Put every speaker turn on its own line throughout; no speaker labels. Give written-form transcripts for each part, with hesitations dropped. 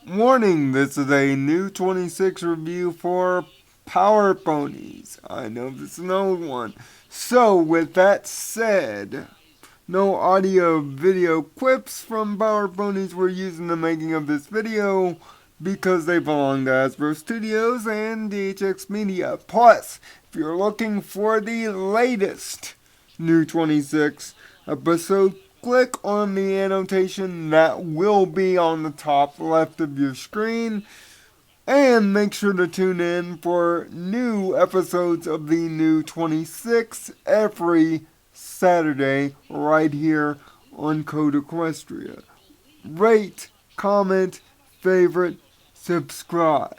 Warning, this is a new 26 review for Power Ponies. I know this is an old one. So, with that said, no audio video clips from Power Ponies were used in the making of this video because they belong to Hasbro Studios and DHX Media. Plus, if you're looking for the latest new 26 episode, click on the annotation that will be on the top left of your screen. And make sure to tune in for new episodes of the new 26 every Saturday right here on Code Equestria. Rate, comment, favorite, subscribe.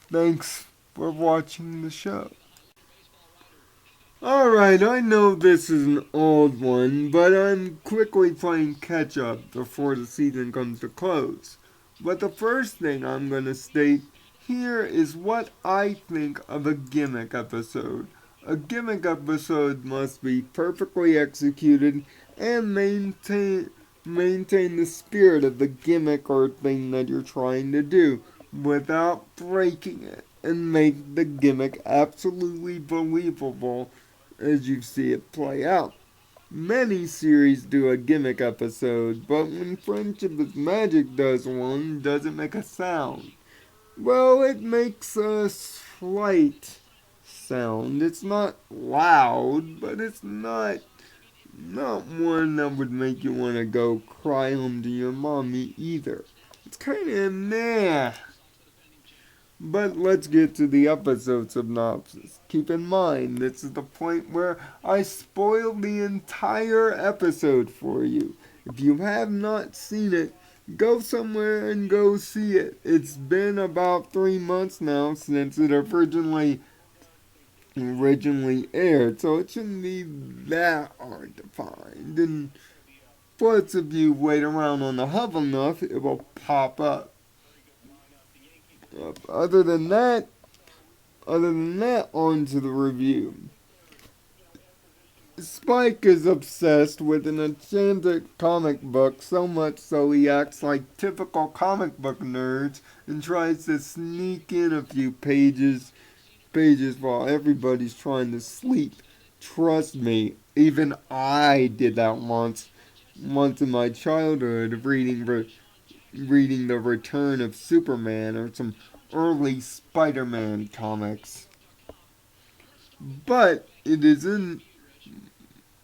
Thanks for watching the show. Alright, I know this is an old one, but I'm quickly playing catch up before the season comes to close. But the first thing I'm going to state here is what I think of a gimmick episode. A gimmick episode must be perfectly executed and maintain the spirit of the gimmick or thing that you're trying to do without breaking it and make the gimmick absolutely believable as you see it play out. Many series do a gimmick episode, but when Friendship is Magic does one, does it make a sound? Well, it makes a slight sound. It's not loud, but it's not one that would make you want to go cry home to your mommy either. It's kind of meh. But let's get to the episode synopsis. Keep in mind, this is the point where I spoiled the entire episode for you. If you have not seen it, go somewhere and go see it. It's been about 3 months now since it originally aired, so it shouldn't be that hard to find. And plus, if you wait around on the hub enough, it will pop up. Other than that, on to the review. Spike is obsessed with an enchanted comic book, so much so he acts like typical comic book nerds and tries to sneak in a few pages while everybody's trying to sleep. Trust me, even I did that once in my childhood, reading The Return of Superman or some early Spider-Man comics. But it is in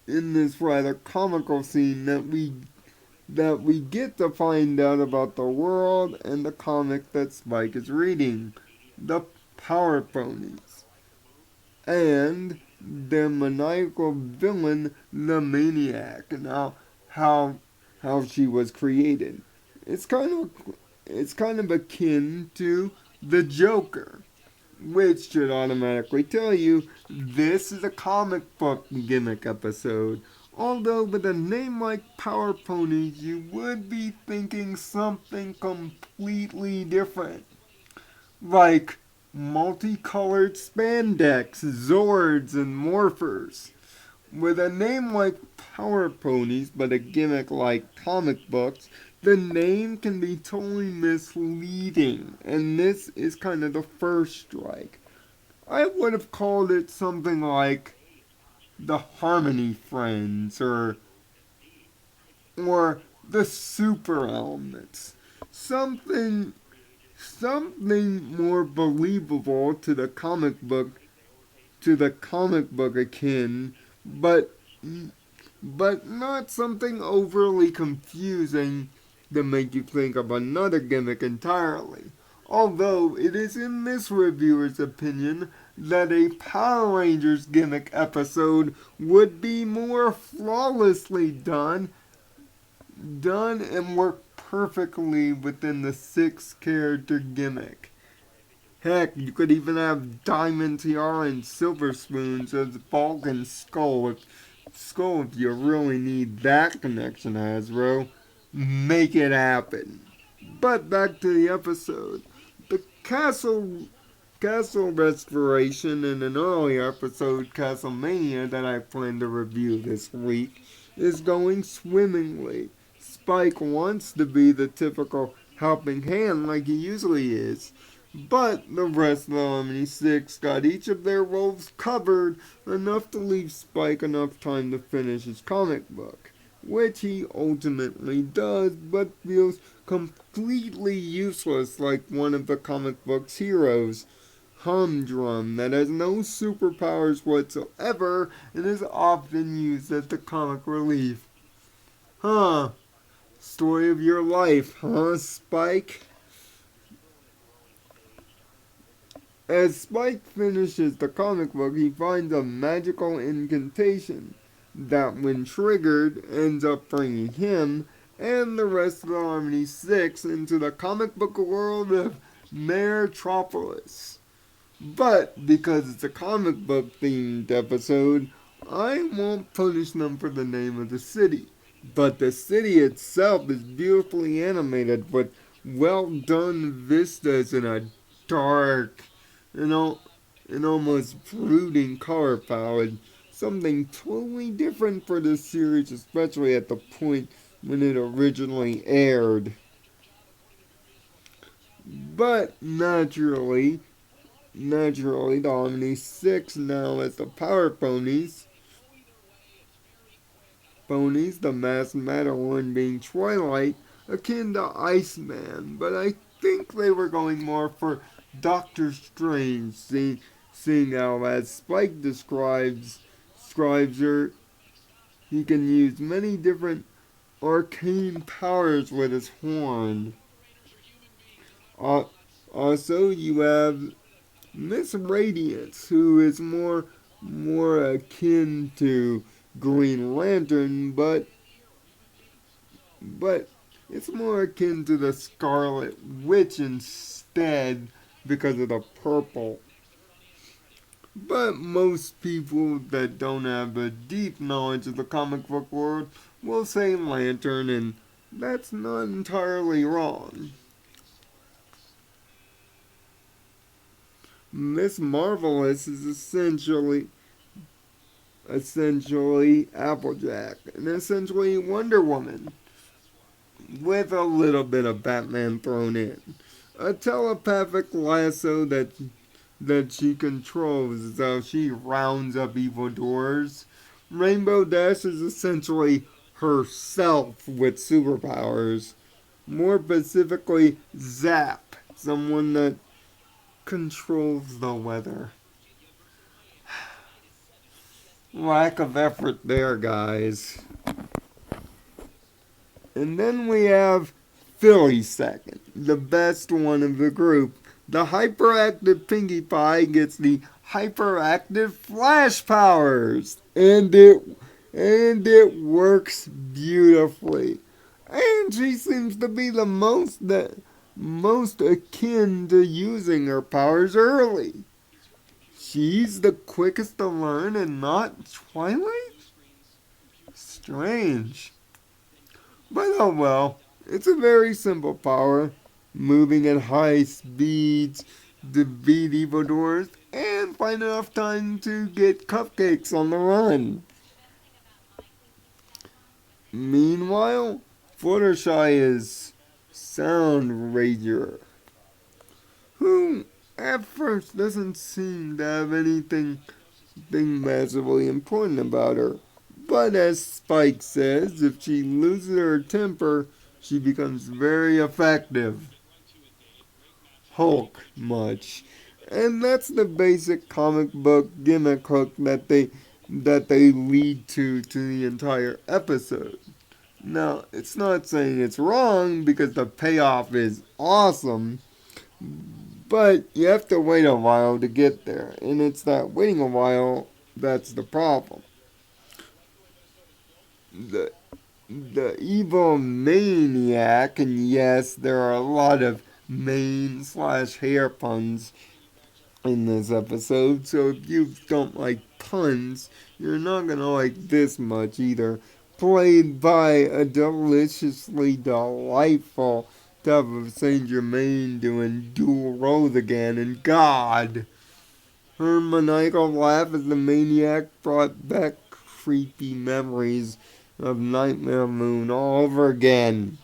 this rather comical scene that we get to find out about the world and the comic that Spike is reading, the Power Ponies, and their maniacal villain, the Maniac, and how she was created. It's kind of akin to the Joker, which should automatically tell you this is a comic book gimmick episode. Although with a name like Power Ponies, you would be thinking something completely different. Like multicolored spandex, Zords, and Morphers. With a name like Power Ponies, but a gimmick like comic books, the name can be totally misleading, and this is kind of the first strike. I would have called it something like the Harmony Friends or the Super Elements. Something more believable to the comic book akin, but not something overly confusing to make you think of another gimmick entirely. Although it is in this reviewer's opinion that a Power Rangers gimmick episode would be more flawlessly done and work perfectly within the 6-character gimmick. Heck, you could even have Diamond Tiara and Silver Spoons as Bulk and Skull if you really need that connection, Hasbro. Make it happen. But back to the episode. The castle restoration in an earlier episode, Castlemania, that I plan to review this week, is going swimmingly. Spike wants to be the typical helping hand like he usually is. But the rest of the Omni Six got each of their roles covered, enough to leave Spike enough time to finish his comic book, which he ultimately does, but feels completely useless like one of the comic book's heroes, Humdrum, that has no superpowers whatsoever and is often used as the comic relief. Huh. Story of your life, huh, Spike? As Spike finishes the comic book, he finds a magical incantation that, when triggered, ends up bringing him and the rest of the Harmony Six into the comic book world of Metropolis. But because it's a comic book themed episode, I won't punish them for the name of the city. But the city itself is beautifully animated with well done vistas and a dark, you know, an almost brooding color palette. Something totally different for this series, especially at the point when it originally aired. But naturally, the Omni 6 now as the Power Ponies, the masked matter one being Twilight, akin to Iceman, but I think they were going more for Doctor Strange, seeing how, as Spike describes her, he can use many different arcane powers with his horn. Uh, Also, you have Miss Radiance, who is more akin to Green Lantern, but it's more akin to the Scarlet Witch instead because of the purple. But most people that don't have a deep knowledge of the comic book world will say Lantern, and that's not entirely wrong. Miss Marvelous is essentially Applejack, and essentially Wonder Woman, with a little bit of Batman thrown in. A telepathic lasso that she controls is how she rounds up evildoers. Rainbow Dash is essentially herself with superpowers. More specifically, Zap, someone that controls the weather. Lack of effort there, guys. And then we have Philly second, the best one of the group. The hyperactive Pinkie Pie gets the hyperactive Flash powers, and it works beautifully. And she seems to be the most akin to using her powers early. She's the quickest to learn and not Twilight? Strange. But oh well, it's a very simple power. Moving at high speeds to beat evildoers and find enough time to get cupcakes on the run. Meanwhile, Fluttershy is Sound Rager, who at first doesn't seem to have anything massively important about her. But as Spike says, if she loses her temper, she becomes very effective. Hulk much. And that's the basic comic book gimmick hook that they lead to the entire episode. Now, it's not saying it's wrong because the payoff is awesome, but you have to wait a while to get there, and it's that waiting a while that's the problem. The the evil maniac, and yes, there are a lot of main slash hair puns in this episode, so if you don't like puns, you're not gonna like this much either. Played by a deliciously delightful type of Saint Germain doing dual roles again, and God, her maniacal laugh as the maniac brought back creepy memories of Nightmare Moon all over again.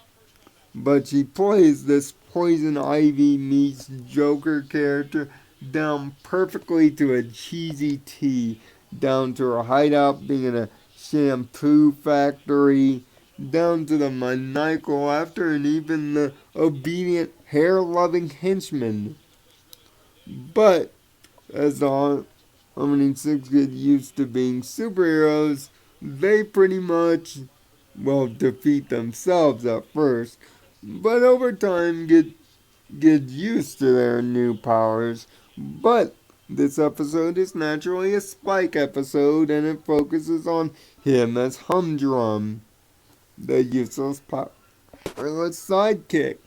but she plays this Poison Ivy meets Joker character down perfectly to a cheesy T, down to her hideout being in a shampoo factory, down to the maniacal laughter, and even the obedient hair-loving henchman. But as the Harmony Six get used to being superheroes, they pretty much, well, defeat themselves at first, but over time get used to their new powers. But this episode is naturally a Spike episode, and it focuses on him as Humdrum, the useless powerless sidekick,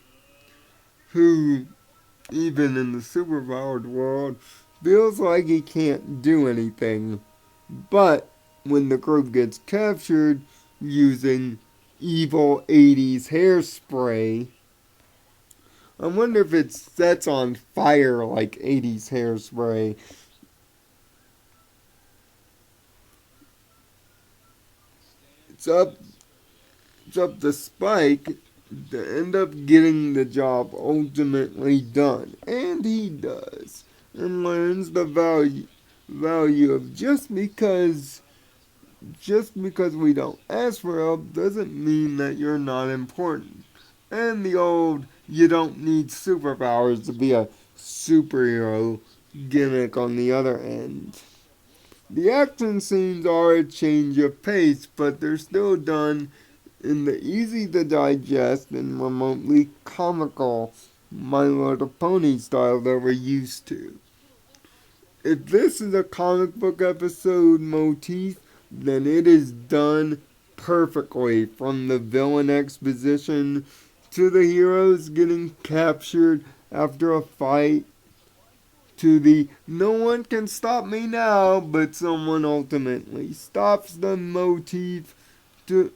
who, even in the superpowered world, feels like he can't do anything. But when the group gets captured using evil 80s hairspray, I wonder if it sets on fire like 80s hairspray. It's up, it's up to Spike to end up getting the job ultimately done. And he does. And learns the value of just because we don't ask for help doesn't mean that you're not important. And the old you don't need superpowers to be a superhero gimmick on the other end. The action scenes are a change of pace, but they're still done in the easy to digest and remotely comical My Little Pony style that we're used to. If this is a comic book episode motif, then it is done perfectly, from the villain exposition to the heroes getting captured after a fight to the no one can stop me now, but someone ultimately stops the motif to,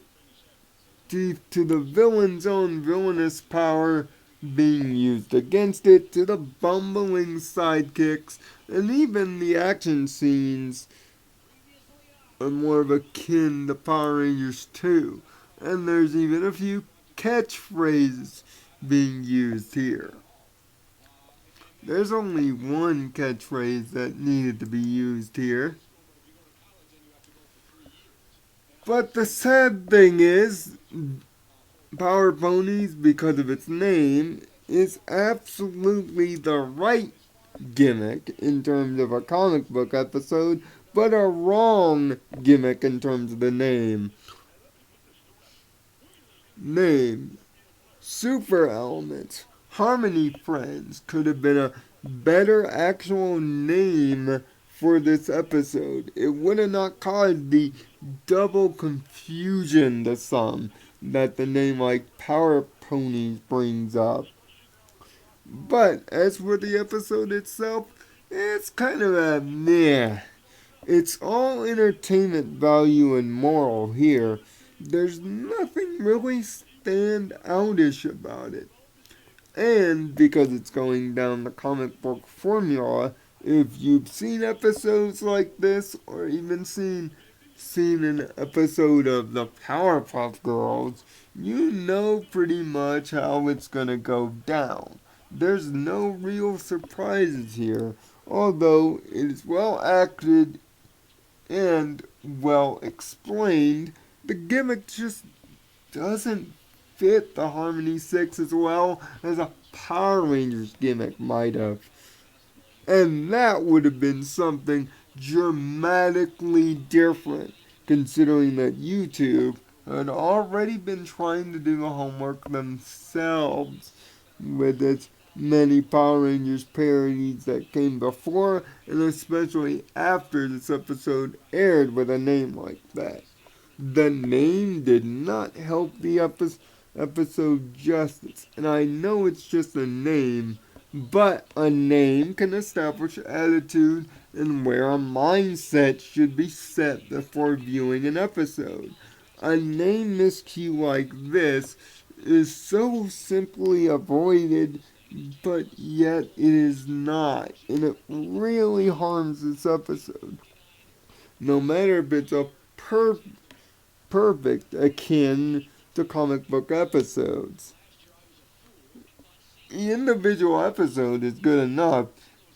to the villain's own villainous power being used against it, to the bumbling sidekicks, and even the action scenes are more of akin to Power Rangers 2. And there's even a few catchphrases being used here. There's only one catchphrase that needed to be used here. But the sad thing is, Power Ponies, because of its name, is absolutely the right gimmick in terms of a comic book episode, but a wrong gimmick in terms of the name. Name. Super Elements. Harmony Friends could have been a better actual name for this episode. It would have not caused the double confusion to some that the name like Power Ponies brings up. But as for the episode itself, it's kind of a meh. It's all entertainment value and moral here. There's nothing really stand outish about it. And because it's going down the comic book formula, if you've seen episodes like this, or even seen an episode of the Powerpuff Girls, you know pretty much how it's gonna go down. There's no real surprises here, although it is well acted and well explained. The gimmick just doesn't fit the Harmony 6 as well as a Power Rangers gimmick might have. And that would have been something dramatically different, considering that YouTube had already been trying to do the homework themselves with its many Power Rangers parodies that came before and especially after this episode aired with a name like that. The name did not help the episode justice, and I know it's just a name, but a name can establish attitude and where a mindset should be set before viewing an episode. A name miscue like this is so simply avoided, but yet it is not, and it really harms this episode. No matter if it's a perfect akin to comic book episodes. the individual episode is good enough.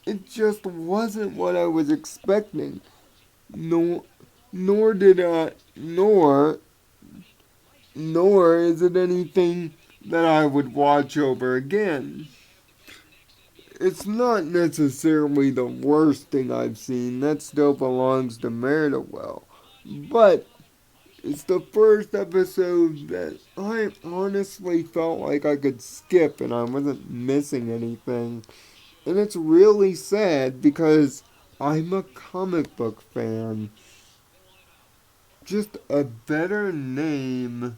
It just wasn't what I was expecting. Nor, nor did I, nor is it anything that I would watch over again. It's not necessarily the worst thing I've seen. That still belongs to Meritowell. But it's the first episode that I honestly felt like I could skip and I wasn't missing anything. And it's really sad because I'm a comic book fan. Just a better name.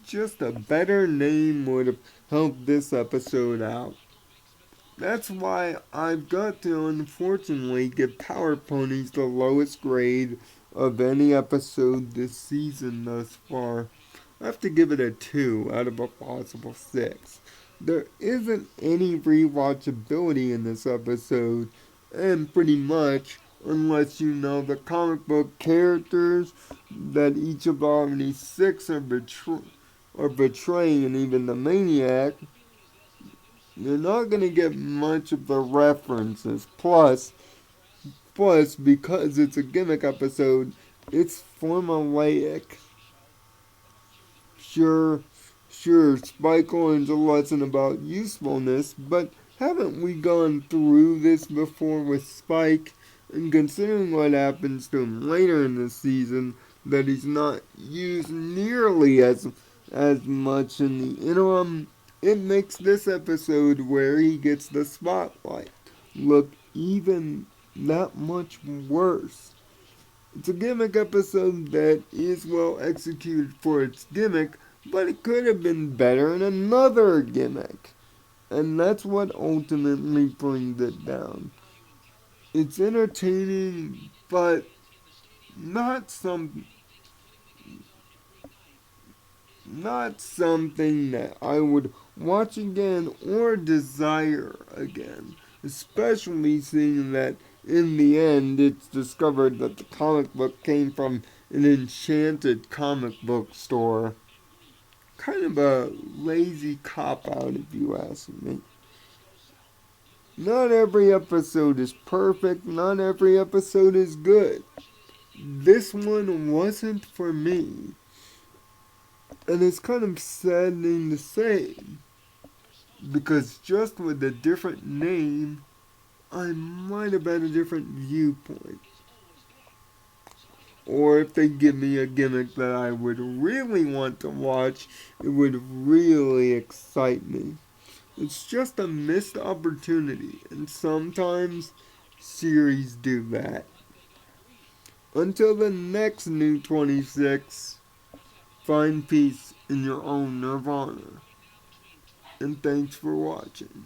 Just a better name would have helped this episode out. That's why I've got to unfortunately give Power Ponies the lowest grade of any episode this season thus far. I have to give it a 2 out of a possible 6. There isn't any rewatchability in this episode, and pretty much, unless you know the comic book characters that each of the Omni 6 are betraying, and even the Maniac, you're not going to get much of the references. Plus, because it's a gimmick episode, it's formulaic. Sure, Spike learns a lesson about usefulness, but haven't we gone through this before with Spike? And considering what happens to him later in the season, that he's not used nearly as much in the interim, it makes this episode where he gets the spotlight look even that much worse. It's a gimmick episode that is well executed for its gimmick, but it could have been better in another gimmick. And that's what ultimately brings it down. It's entertaining, but not some not something that I would watch again or desire again. Especially seeing that in the end it's discovered that the comic book came from an enchanted comic book store. Kind of a lazy cop out if you ask me. Not every episode is perfect, not every episode is good. This one wasn't for me. And it's kind of saddening to say, because just with a different name, I might have had a different viewpoint. Or if they give me a gimmick that I would really want to watch, it would really excite me. It's just a missed opportunity, and sometimes series do that. Until the next new 26, find peace in your own nirvana. And thanks for watching.